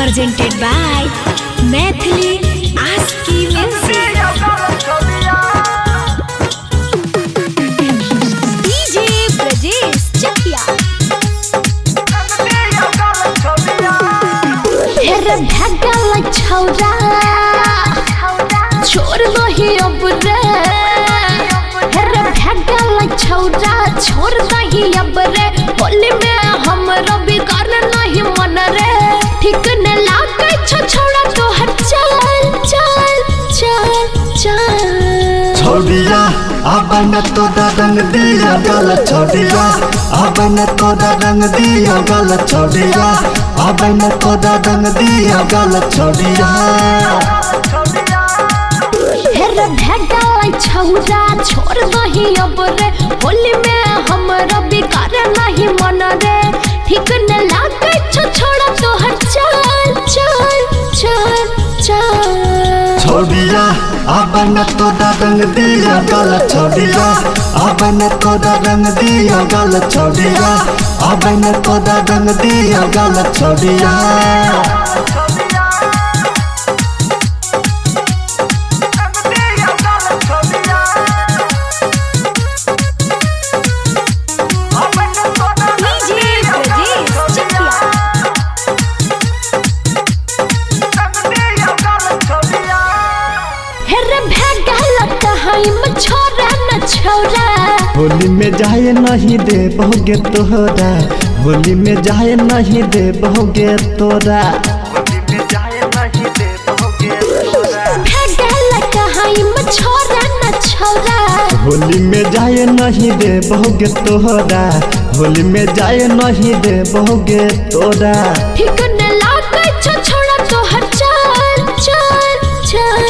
presented by Maithili ASCII Music. DJ Brajesh Chakia. हेरे भागल छौरा छोड़ दही अब रे। हेरे भागल छौरा छोड़ दही अब रे। होली में हमरा बिगाड़ नहीं मन रे। ठीक न लागे छौरा तोहर चल चल चल चल। छोड़िया अब न तोरा रंग दिया गल छोड़िया। अब न तोरा रंग दिया गल छोड़िया। अब न तोरा रंग दिया गल छोड़िया। हेरे भागल छौरा छोड़ दही अब रे। होली में हमरा बिगाड़ नहीं मन रे। ठीक न लागे छौरा तोहर चल चल चल चल। छोड़िया अब न तोरा रंग दिया गल छोड़िया। अब न तोरा रंग दिया गल छोड़िया। अब न तोरा रंग दिया गल छोड़िया। होली में जाए नहीं दे बहुगे तोहरा। होली में जाए नहीं दे बहुगे तोरा। होली में जाए नहीं दे बहुगे तोहरा। होली में जाए नहीं दे बहुगे तोरा। ठीक न लागे छोड़ा तोहर चल चल चल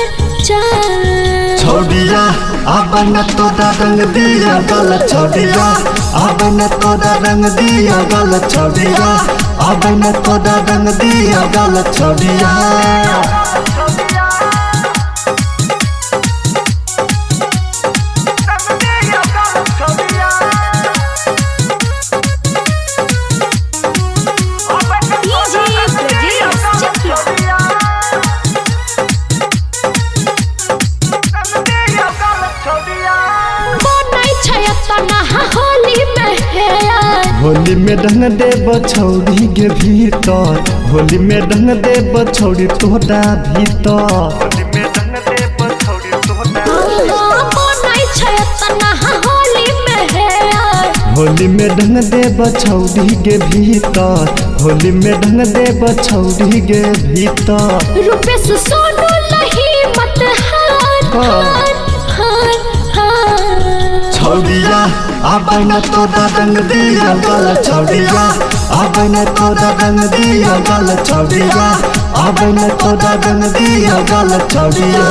चल। छोड़िया अब न तोरा रंग दिया गल छोड़िया। अब न तोरा रंग दिया गल छोड़िया। अब न तोरा रंग दिया गल छोड़िया। होली में ढंग दे बछौड़ी के भीतर। होली में ढंग दे बछौड़ी तोहरा भीतर। होली में ढंग दे बछौड़ी के भीतर। होली में ढंग दे बछौड़ी के भीतर। रुपेश सोनू लही मत हार हार हार। छोड़िया अब न तोरा रंग दिया गल छोड़िया। अब न तोरा रंग दिया गल छोड़िया। अब न तोरा रंग दिया गल छोड़िया।